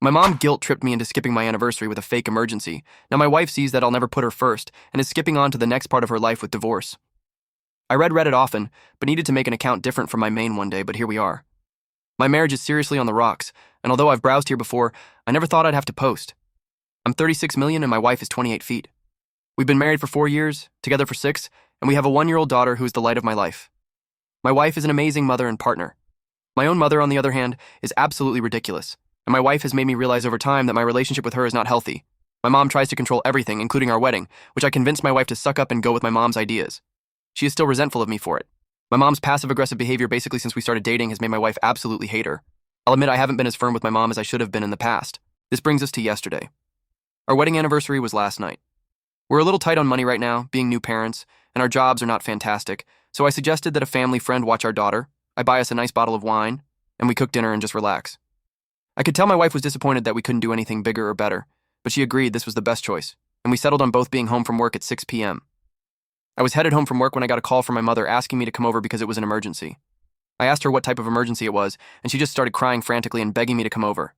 My mom guilt-tripped me into skipping my anniversary with a fake emergency. Now my wife sees that I'll never put her first and is skipping on to the next part of her life with divorce. I read Reddit often, but needed to make an account different from my main one day, but here we are. My marriage is seriously on the rocks, and although I've browsed here before, I never thought I'd have to post. I'm 36 million and my wife is 28 feet. We've been married for 4 years, together for 6, and we have a 1-year-old daughter who is the light of my life. My wife is an amazing mother and partner. My own mother, on the other hand, is absolutely ridiculous, and my wife has made me realize over time that my relationship with her is not healthy. My mom tries to control everything, including our wedding, which I convinced my wife to suck up and go with my mom's ideas. She is still resentful of me for it. My mom's passive-aggressive behavior basically since we started dating has made my wife absolutely hate her. I'll admit I haven't been as firm with my mom as I should have been in the past. This brings us to yesterday. Our wedding anniversary was last night. We're a little tight on money right now, being new parents, and our jobs are not fantastic, so I suggested that a family friend watch our daughter, I buy us a nice bottle of wine, and we cook dinner and just relax. I could tell my wife was disappointed that we couldn't do anything bigger or better, but she agreed this was the best choice, and we settled on both being home from work at 6 p.m. I was headed home from work when I got a call from my mother asking me to come over because it was an emergency. I asked her what type of emergency it was, and she just started crying frantically and begging me to come over.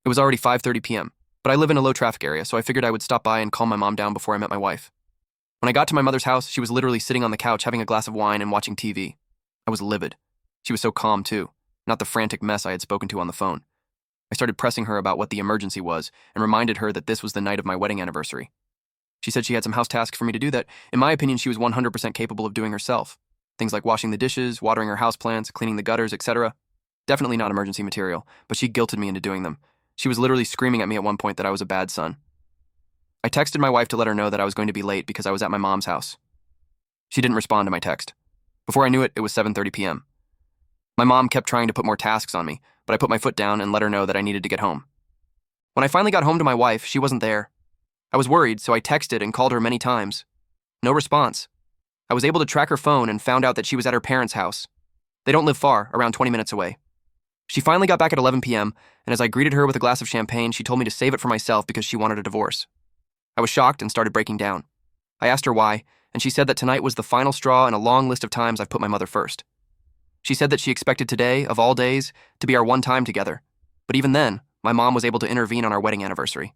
It was already 5:30 p.m., but I live in a low-traffic area, so I figured I would stop by and calm my mom down before I met my wife. When I got to my mother's house, she was literally sitting on the couch having a glass of wine and watching TV. I was livid. She was so calm, too, not the frantic mess I had spoken to on the phone. I started pressing her about what the emergency was and reminded her that this was the night of my wedding anniversary. She said she had some house tasks for me to do that, in my opinion, she was 100% capable of doing herself. Things like washing the dishes, watering her houseplants, cleaning the gutters, etc. Definitely not emergency material, but she guilted me into doing them. She was literally screaming at me at one point that I was a bad son. I texted my wife to let her know that I was going to be late because I was at my mom's house. She didn't respond to my text. Before I knew it, it was 7:30 p.m. My mom kept trying to put more tasks on me, but I put my foot down and let her know that I needed to get home. When I finally got home to my wife, she wasn't there. I was worried, so I texted and called her many times. No response. I was able to track her phone and found out that she was at her parents' house. They don't live far, around 20 minutes away. She finally got back at 11 p.m., and as I greeted her with a glass of champagne, she told me to save it for myself because she wanted a divorce. I was shocked and started breaking down. I asked her why, and she said that tonight was the final straw in a long list of times I've put my mother first. She said that she expected today, of all days, to be our one time together. But even then, my mom was able to intervene on our wedding anniversary.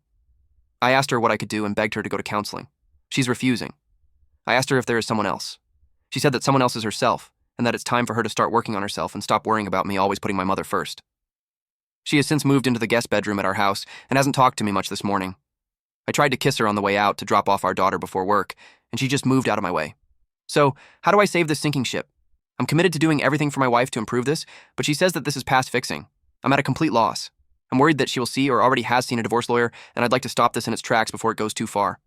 I asked her what I could do and begged her to go to counseling. She's refusing. I asked her if there is someone else. She said that someone else is herself, and that it's time for her to start working on herself and stop worrying about me always putting my mother first. She has since moved into the guest bedroom at our house and hasn't talked to me much this morning. I tried to kiss her on the way out to drop off our daughter before work, and she just moved out of my way. So, how do I save this sinking ship? I'm committed to doing everything for my wife to improve this, but she says that this is past fixing. I'm at a complete loss. I'm worried that she will see or already has seen a divorce lawyer, and I'd like to stop this in its tracks before it goes too far.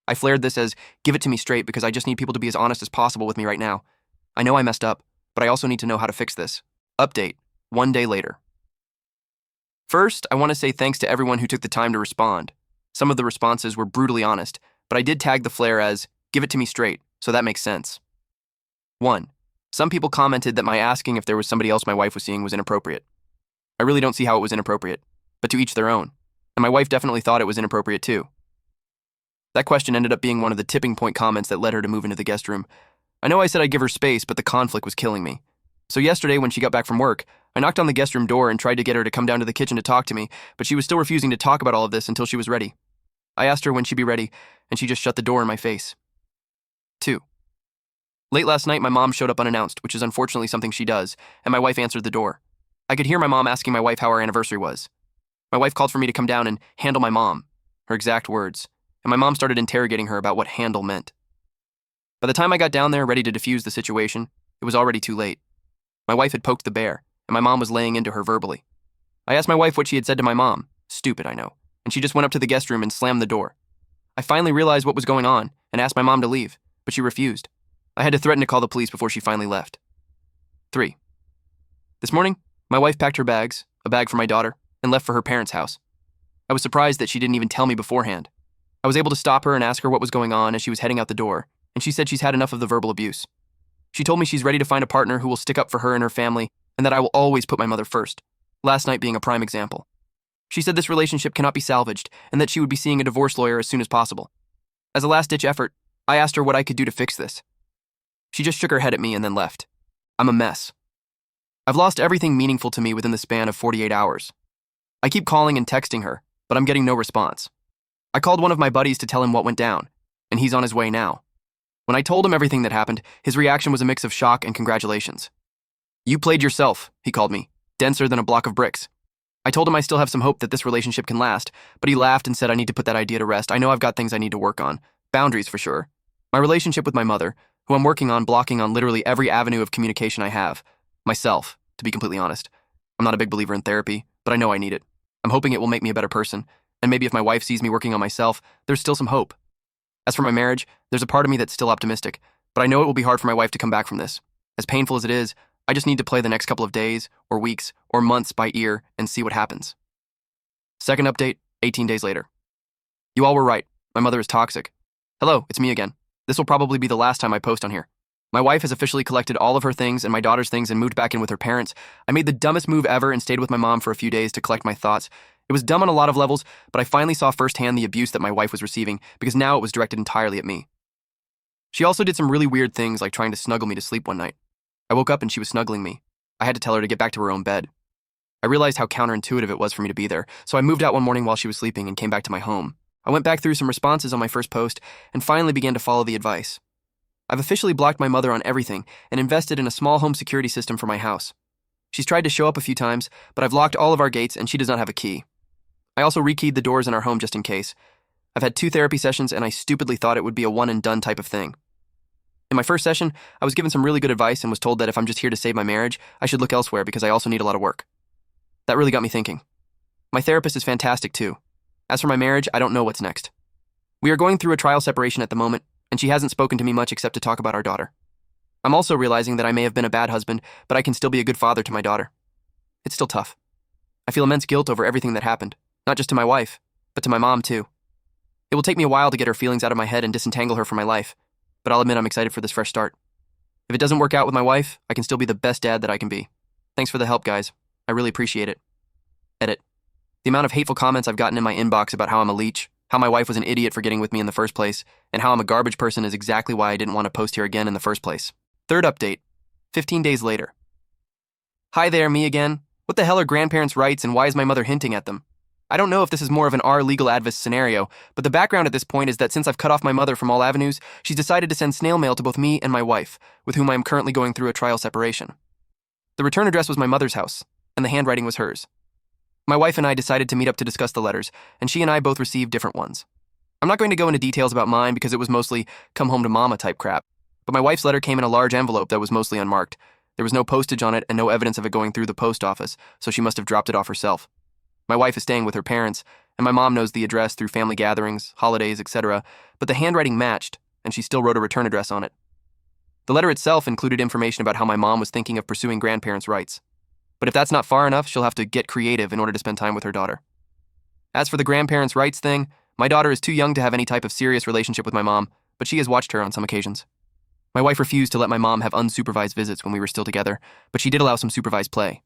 I flared this as, give it to me straight because I just need people to be as honest as possible with me right now. I know I messed up, but I also need to know how to fix this. Update, 1 day later. First, I want to say thanks to everyone who took the time to respond. Some of the responses were brutally honest, but I did tag the flare as, give it to me straight, so that makes sense. 1. Some people commented that my asking if there was somebody else my wife was seeing was inappropriate. I really don't see how it was inappropriate, but to each their own. And my wife definitely thought it was inappropriate too. That question ended up being one of the tipping point comments that led her to move into the guest room. I know I said I'd give her space, but the conflict was killing me. So yesterday when she got back from work, I knocked on the guest room door and tried to get her to come down to the kitchen to talk to me, but she was still refusing to talk about all of this until she was ready. I asked her when she'd be ready, and she just shut the door in my face. 2. Late last night, my mom showed up unannounced, which is unfortunately something she does, and my wife answered the door. I could hear my mom asking my wife how our anniversary was. My wife called for me to come down and handle my mom, her exact words, and my mom started interrogating her about what handle meant. By the time I got down there ready to defuse the situation, it was already too late. My wife had poked the bear, and my mom was laying into her verbally. I asked my wife what she had said to my mom. Stupid, I know. And she just went up to the guest room and slammed the door. I finally realized what was going on and asked my mom to leave, but she refused. I had to threaten to call the police before she finally left. 3. This morning, my wife packed her bags, a bag for my daughter, and left for her parents' house. I was surprised that she didn't even tell me beforehand. I was able to stop her and ask her what was going on as she was heading out the door, and she said she's had enough of the verbal abuse. She told me she's ready to find a partner who will stick up for her and her family, and that I will always put my mother first, last night being a prime example. She said this relationship cannot be salvaged, and that she would be seeing a divorce lawyer as soon as possible. As a last-ditch effort, I asked her what I could do to fix this. She just shook her head at me and then left. I'm a mess. I've lost everything meaningful to me within the span of 48 hours. I keep calling and texting her, but I'm getting no response. I called one of my buddies to tell him what went down, and he's on his way now. When I told him everything that happened, his reaction was a mix of shock and congratulations. "You played yourself," he called me, denser than a block of bricks. I told him I still have some hope that this relationship can last, but he laughed and said I need to put that idea to rest. I know I've got things I need to work on. Boundaries for sure. My relationship with my mother, who I'm working on blocking on literally every avenue of communication I have. Myself, to be completely honest. I'm not a big believer in therapy, but I know I need it. I'm hoping it will make me a better person, and maybe if my wife sees me working on myself, there's still some hope. As for my marriage, there's a part of me that's still optimistic, but I know it will be hard for my wife to come back from this. As painful as it is, I just need to play the next couple of days, or weeks, or months by ear and see what happens. Second update, 18 days later. You all were right. My mother is toxic. Hello, it's me again. This will probably be the last time I post on here. My wife has officially collected all of her things and my daughter's things and moved back in with her parents. I made the dumbest move ever and stayed with my mom for a few days to collect my thoughts. It was dumb on a lot of levels, but I finally saw firsthand the abuse that my wife was receiving because now it was directed entirely at me. She also did some really weird things like trying to snuggle me to sleep one night. I woke up and she was snuggling me. I had to tell her to get back to her own bed. I realized how counterintuitive it was for me to be there, so I moved out one morning while she was sleeping and came back to my home. I went back through some responses on my first post and finally began to follow the advice. I've officially blocked my mother on everything and invested in a small home security system for my house. She's tried to show up a few times, but I've locked all of our gates and she does not have a key. I also rekeyed the doors in our home just in case. I've had 2 therapy sessions and I stupidly thought it would be a one and done type of thing. In my first session, I was given some really good advice and was told that if I'm just here to save my marriage, I should look elsewhere because I also need a lot of work. That really got me thinking. My therapist is fantastic too. As for my marriage, I don't know what's next. We are going through a trial separation at the moment, and she hasn't spoken to me much except to talk about our daughter. I'm also realizing that I may have been a bad husband, but I can still be a good father to my daughter. It's still tough. I feel immense guilt over everything that happened, not just to my wife, but to my mom too. It will take me a while to get her feelings out of my head and disentangle her from my life, but I'll admit I'm excited for this fresh start. If it doesn't work out with my wife, I can still be the best dad that I can be. Thanks for the help, guys. I really appreciate it. Edit. The amount of hateful comments I've gotten in my inbox about how I'm a leech, how my wife was an idiot for getting with me in the first place, and how I'm a garbage person is exactly why I didn't want to post here again in the first place. Third update, 15 days later. Hi there, me again. What the hell are grandparents' rights and why is my mother hinting at them? I don't know if this is more of an our legal advice scenario, but the background at this point is that since I've cut off my mother from all avenues, she's decided to send snail mail to both me and my wife, with whom I am currently going through a trial separation. The return address was my mother's house, and the handwriting was hers. My wife and I decided to meet up to discuss the letters, and she and I both received different ones. I'm not going to go into details about mine because it was mostly come home to mama type crap, but my wife's letter came in a large envelope that was mostly unmarked. There was no postage on it and no evidence of it going through the post office, so she must have dropped it off herself. My wife is staying with her parents, and my mom knows the address through family gatherings, holidays, etc., but the handwriting matched, and she still wrote a return address on it. The letter itself included information about how my mom was thinking of pursuing grandparents' rights. But if that's not far enough, she'll have to get creative in order to spend time with her daughter. As for the grandparents' rights thing, my daughter is too young to have any type of serious relationship with my mom, but she has watched her on some occasions. My wife refused to let my mom have unsupervised visits when we were still together, but she did allow some supervised play.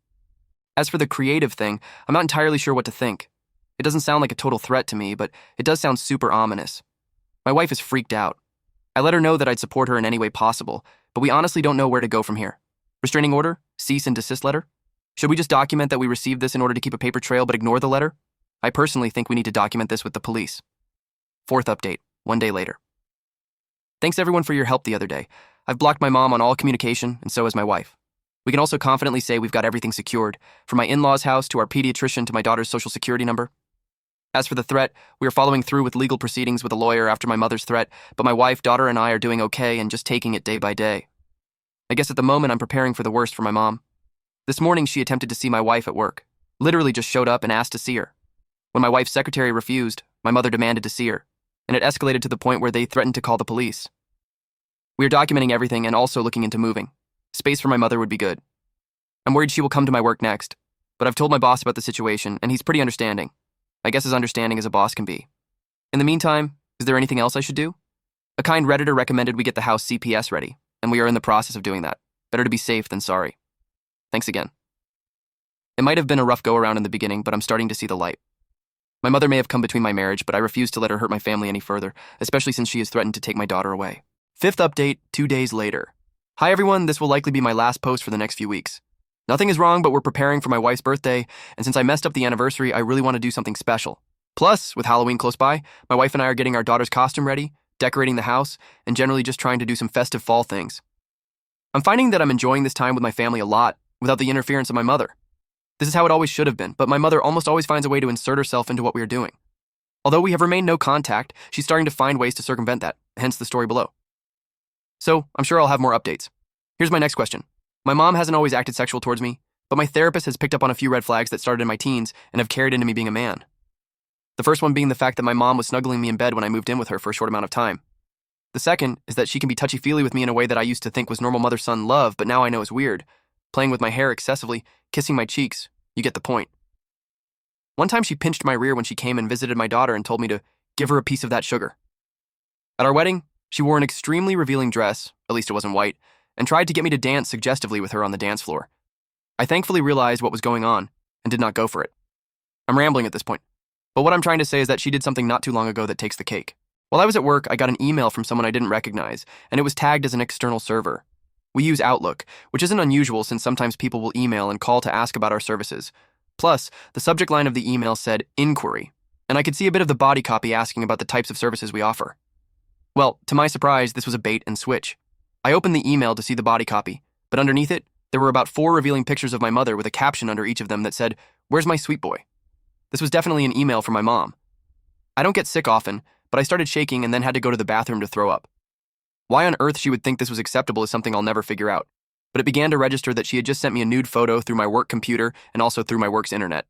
As for the creative thing, I'm not entirely sure what to think. It doesn't sound like a total threat to me, but it does sound super ominous. My wife is freaked out. I let her know that I'd support her in any way possible, but we honestly don't know where to go from here. Restraining order? Cease and desist letter? Should we just document that we received this in order to keep a paper trail but ignore the letter? I personally think we need to document this with the police. Fourth update, 1 day later. Thanks everyone for your help the other day. I've blocked my mom on all communication, and so has my wife. We can also confidently say we've got everything secured, from my in-laws' house to our pediatrician to my daughter's social security number. As for the threat, we are following through with legal proceedings with a lawyer after my mother's threat, but my wife, daughter, and I are doing okay and just taking it day by day. I guess at the moment I'm preparing for the worst for my mom. This morning she attempted to see my wife at work, literally just showed up and asked to see her. When my wife's secretary refused, my mother demanded to see her, and it escalated to the point where they threatened to call the police. We are documenting everything and also looking into moving. Space for my mother would be good. I'm worried she will come to my work next, but I've told my boss about the situation, and he's pretty understanding. I guess as understanding as a boss can be. In the meantime, is there anything else I should do? A kind Redditor recommended we get the house CPS ready, and we are in the process of doing that. Better to be safe than sorry. Thanks again. It might have been a rough go-around in the beginning, but I'm starting to see the light. My mother may have come between my marriage, but I refuse to let her hurt my family any further, especially since she has threatened to take my daughter away. Fifth update, 2 days later. Hi everyone, this will likely be my last post for the next few weeks. Nothing is wrong, but we're preparing for my wife's birthday, and since I messed up the anniversary, I really want to do something special. Plus, with Halloween close by, my wife and I are getting our daughter's costume ready, decorating the house, and generally just trying to do some festive fall things. I'm finding that I'm enjoying this time with my family a lot without the interference of my mother. This is how it always should have been, but my mother almost always finds a way to insert herself into what we are doing. Although we have remained no contact, she's starting to find ways to circumvent that, hence the story below. So, I'm sure I'll have more updates. Here's my next question. My mom hasn't always acted sexual towards me, but my therapist has picked up on a few red flags that started in my teens and have carried into me being a man. The first one being the fact that my mom was snuggling me in bed when I moved in with her for a short amount of time. The second is that she can be touchy-feely with me in a way that I used to think was normal mother-son love, but now I know is weird. Playing with my hair excessively, kissing my cheeks. You get the point. One time she pinched my rear when she came and visited my daughter and told me to give her a piece of that sugar. At our wedding, she wore an extremely revealing dress, at least it wasn't white, and tried to get me to dance suggestively with her on the dance floor. I thankfully realized what was going on and did not go for it. I'm rambling at this point, but what I'm trying to say is that she did something not too long ago that takes the cake. While I was at work, I got an email from someone I didn't recognize, and it was tagged as an external server. We use Outlook, which isn't unusual since sometimes people will email and call to ask about our services. Plus, the subject line of the email said, inquiry, and I could see a bit of the body copy asking about the types of services we offer. Well, to my surprise, this was a bait and switch. I opened the email to see the body copy, but underneath it, there were about 4 revealing pictures of my mother with a caption under each of them that said, "Where's my sweet boy?" This was definitely an email from my mom. I don't get sick often, but I started shaking and then had to go to the bathroom to throw up. Why on earth she would think this was acceptable is something I'll never figure out, but it began to register that she had just sent me a nude photo through my work computer and also through my work's internet.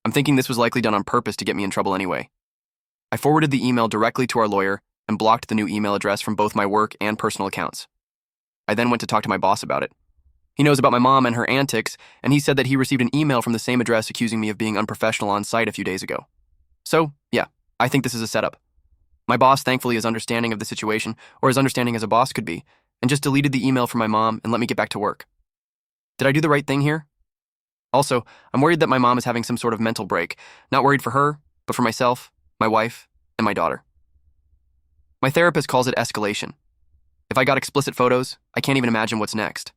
I'm thinking this was likely done on purpose to get me in trouble anyway. I forwarded the email directly to our lawyer and blocked the new email address from both my work and personal accounts. I then went to talk to my boss about it. He knows about my mom and her antics, and he said that he received an email from the same address accusing me of being unprofessional on site a few days ago. So, yeah, I think this is a setup. My boss thankfully is understanding of the situation, or as understanding as a boss could be, and just deleted the email from my mom and let me get back to work. Did I do the right thing here? Also, I'm worried that my mom is having some sort of mental break, not worried for her, but for myself, my wife, and my daughter. My therapist calls it escalation. If I got explicit photos, I can't even imagine what's next.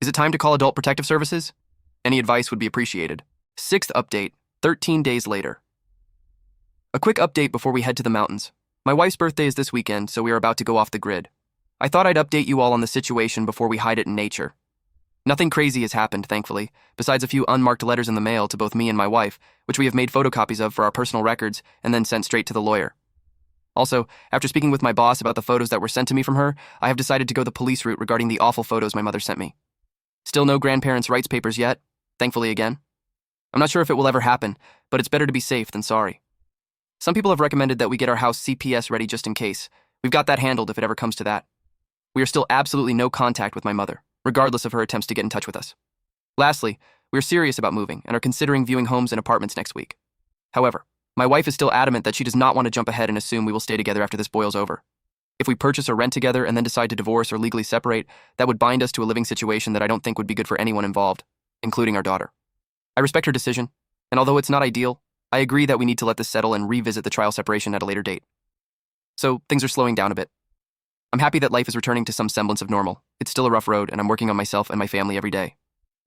Is it time to call Adult Protective Services? Any advice would be appreciated. 6th update, 13 days later. A quick update before we head to the mountains. My wife's birthday is this weekend, so we are about to go off the grid. I thought I'd update you all on the situation before we hide it in nature. Nothing crazy has happened, thankfully, besides a few unmarked letters in the mail to both me and my wife, which we have made photocopies of for our personal records and then sent straight to the lawyer. Also, after speaking with my boss about the photos that were sent to me from her, I have decided to go the police route regarding the awful photos my mother sent me. Still no grandparents' rights papers yet, thankfully again. I'm not sure if it will ever happen, but it's better to be safe than sorry. Some people have recommended that we get our house CPS ready just in case. We've got that handled if it ever comes to that. We are still absolutely no contact with my mother, regardless of her attempts to get in touch with us. Lastly, we are serious about moving and are considering viewing homes and apartments next week. However, my wife is still adamant that she does not want to jump ahead and assume we will stay together after this boils over. If we purchase or rent together and then decide to divorce or legally separate, that would bind us to a living situation that I don't think would be good for anyone involved, including our daughter. I respect her decision, and although it's not ideal, I agree that we need to let this settle and revisit the trial separation at a later date. So, things are slowing down a bit. I'm happy that life is returning to some semblance of normal. It's still a rough road, and I'm working on myself and my family every day.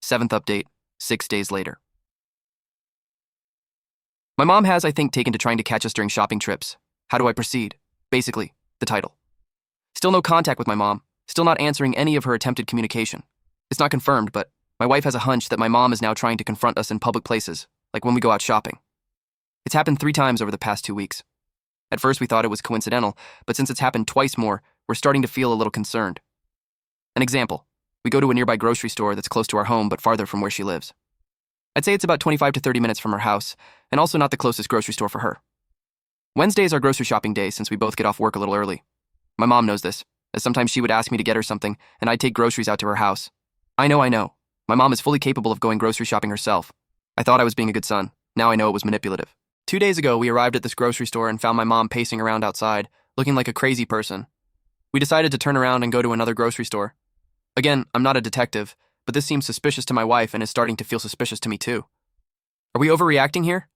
7th update, 6 days later. My mom has, I think, taken to trying to catch us during shopping trips. How do I proceed? Basically, the title. Still no contact with my mom, still not answering any of her attempted communication. It's not confirmed, but my wife has a hunch that my mom is now trying to confront us in public places, like when we go out shopping. It's happened 3 times over the past 2 weeks. At first we thought it was coincidental, but since it's happened twice more, we're starting to feel a little concerned. An example, we go to a nearby grocery store that's close to our home but farther from where she lives. I'd say it's about 25 to 30 minutes from her house, and also not the closest grocery store for her. Wednesday is our grocery shopping day since we both get off work a little early. My mom knows this, as sometimes she would ask me to get her something, and I'd take groceries out to her house. I know. My mom is fully capable of going grocery shopping herself. I thought I was being a good son. Now I know it was manipulative. 2 days ago, we arrived at this grocery store and found my mom pacing around outside, looking like a crazy person. We decided to turn around and go to another grocery store. Again, I'm not a detective, but this seems suspicious to my wife and is starting to feel suspicious to me too. Are we overreacting here?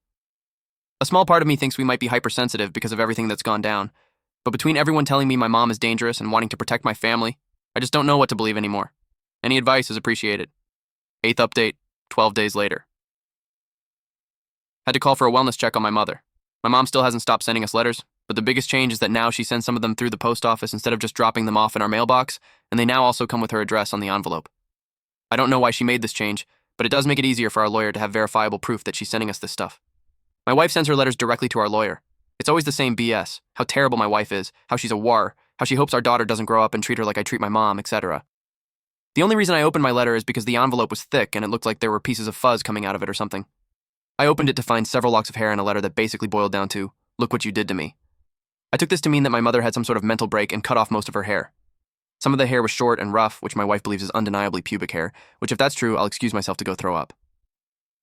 A small part of me thinks we might be hypersensitive because of everything that's gone down, but between everyone telling me my mom is dangerous and wanting to protect my family, I just don't know what to believe anymore. Any advice is appreciated. 8th update, 12 days later. Had to call for a wellness check on my mother. My mom still hasn't stopped sending us letters, but the biggest change is that now she sends some of them through the post office instead of just dropping them off in our mailbox, and they now also come with her address on the envelope. I don't know why she made this change, but it does make it easier for our lawyer to have verifiable proof that she's sending us this stuff. My wife sends her letters directly to our lawyer. It's always the same BS, how terrible my wife is, how she's a war, how she hopes our daughter doesn't grow up and treat her like I treat my mom, etc. The only reason I opened my letter is because the envelope was thick and it looked like there were pieces of fuzz coming out of it or something. I opened it to find several locks of hair in a letter that basically boiled down to, "Look what you did to me." I took this to mean that my mother had some sort of mental break and cut off most of her hair. Some of the hair was short and rough, which my wife believes is undeniably pubic hair, which if that's true, I'll excuse myself to go throw up.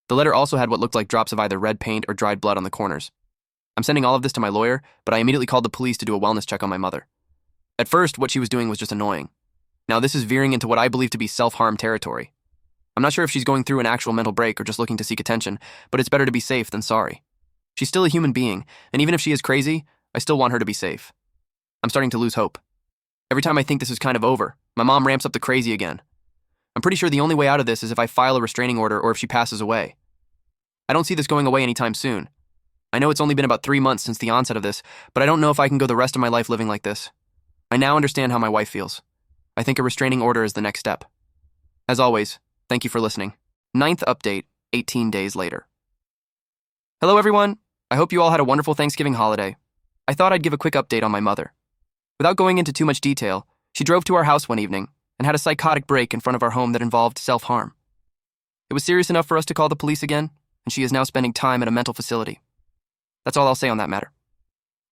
The letter also had what looked like drops of either red paint or dried blood on the corners. I'm sending all of this to my lawyer, but I immediately called the police to do a wellness check on my mother. At first, what she was doing was just annoying. Now this is veering into what I believe to be self-harm territory. I'm not sure if she's going through an actual mental break or just looking to seek attention, but it's better to be safe than sorry. She's still a human being, and even if she is crazy, I still want her to be safe. I'm starting to lose hope. Every time I think this is kind of over, my mom ramps up the crazy again. I'm pretty sure the only way out of this is if I file a restraining order or if she passes away. I don't see this going away anytime soon. I know it's only been about 3 months since the onset of this, but I don't know if I can go the rest of my life living like this. I now understand how my wife feels. I think a restraining order is the next step. As always, thank you for listening. 9th update, 18 days later. Hello everyone. I hope you all had a wonderful Thanksgiving holiday. I thought I'd give a quick update on my mother. Without going into too much detail, she drove to our house one evening and had a psychotic break in front of our home that involved self-harm. It was serious enough for us to call the police again, and she is now spending time at a mental facility. That's all I'll say on that matter.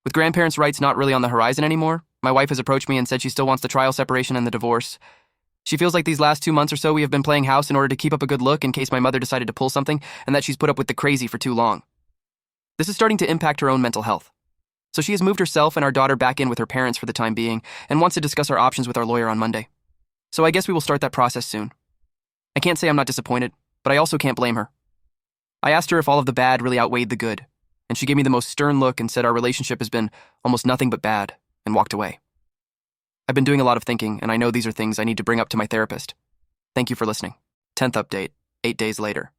With grandparents' rights not really on the horizon anymore, my wife has approached me and said she still wants the trial separation and the divorce. She feels like these last 2 months or so we have been playing house in order to keep up a good look in case my mother decided to pull something, and that she's put up with the crazy for too long. This is starting to impact her own mental health. So she has moved herself and our daughter back in with her parents for the time being and wants to discuss our options with our lawyer on Monday. So I guess we will start that process soon. I can't say I'm not disappointed, but I also can't blame her. I asked her if all of the bad really outweighed the good, and she gave me the most stern look and said our relationship has been almost nothing but bad, and walked away. I've been doing a lot of thinking, and I know these are things I need to bring up to my therapist. Thank you for listening. 10th update, 8 days later.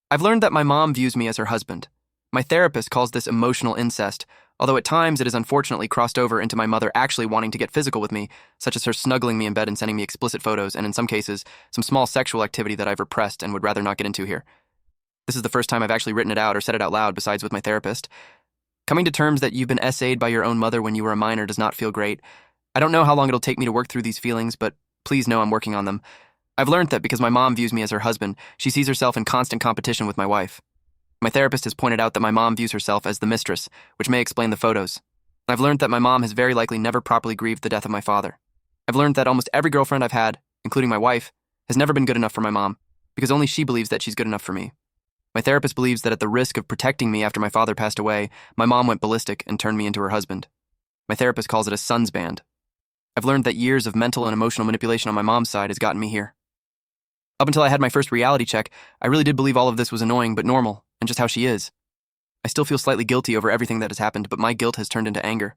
I've learned that my mom views me as her husband. My therapist calls this emotional incest, although at times it has unfortunately crossed over into my mother actually wanting to get physical with me, such as her snuggling me in bed and sending me explicit photos, and in some cases, some small sexual activity that I've repressed and would rather not get into here. This is the first time I've actually written it out or said it out loud besides with my therapist. Coming to terms that you've been essayed by your own mother when you were a minor does not feel great. I don't know how long it'll take me to work through these feelings, but please know I'm working on them. I've learned that because my mom views me as her husband, she sees herself in constant competition with my wife. My therapist has pointed out that my mom views herself as the mistress, which may explain the photos. I've learned that my mom has very likely never properly grieved the death of my father. I've learned that almost every girlfriend I've had, including my wife, has never been good enough for my mom, because only she believes that she's good enough for me. My therapist believes that at the risk of protecting me after my father passed away, my mom went ballistic and turned me into her husband. My therapist calls it a son's band. I've learned that years of mental and emotional manipulation on my mom's side has gotten me here. Up until I had my first reality check, I really did believe all of this was annoying but normal, and just how she is. I still feel slightly guilty over everything that has happened, but my guilt has turned into anger.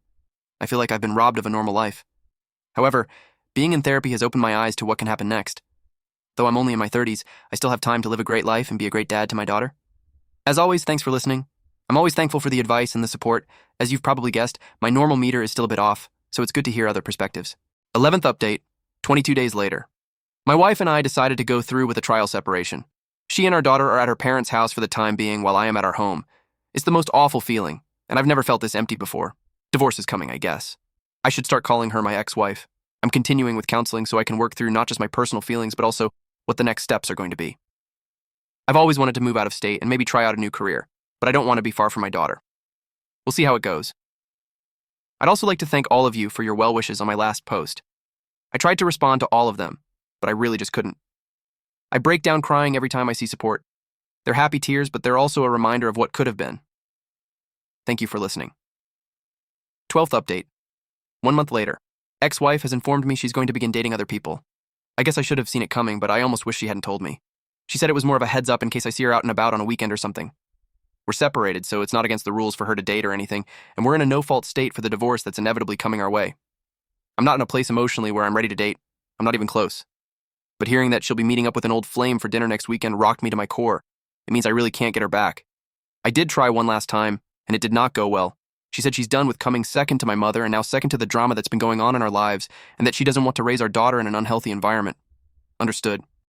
I feel like I've been robbed of a normal life. However, being in therapy has opened my eyes to what can happen next. Though I'm only in my 30s, I still have time to live a great life and be a great dad to my daughter. As always, thanks for listening. I'm always thankful for the advice and the support. As you've probably guessed, my normal meter is still a bit off, so it's good to hear other perspectives. 11th update, 22 days later. My wife and I decided to go through with a trial separation. She and our daughter are at her parents' house for the time being while I am at our home. It's the most awful feeling, and I've never felt this empty before. Divorce is coming, I guess. I should start calling her my ex-wife. I'm continuing with counseling so I can work through not just my personal feelings, but also what the next steps are going to be. I've always wanted to move out of state and maybe try out a new career, but I don't want to be far from my daughter. We'll see how it goes. I'd also like to thank all of you for your well wishes on my last post. I tried to respond to all of them, but I really just couldn't. I break down crying every time I see support. They're happy tears, but they're also a reminder of what could have been. Thank you for listening. 12th update. 1 month later. Ex-wife has informed me she's going to begin dating other people. I guess I should have seen it coming, but I almost wish she hadn't told me. She said it was more of a heads up in case I see her out and about on a weekend or something. We're separated, so it's not against the rules for her to date or anything, and we're in a no-fault state for the divorce that's inevitably coming our way. I'm not in a place emotionally where I'm ready to date. I'm not even close. But hearing that she'll be meeting up with an old flame for dinner next weekend rocked me to my core. It means I really can't get her back. I did try one last time, and it did not go well. She said she's done with coming second to my mother and now second to the drama that's been going on in our lives, and that she doesn't want to raise our daughter in an unhealthy environment. Understood.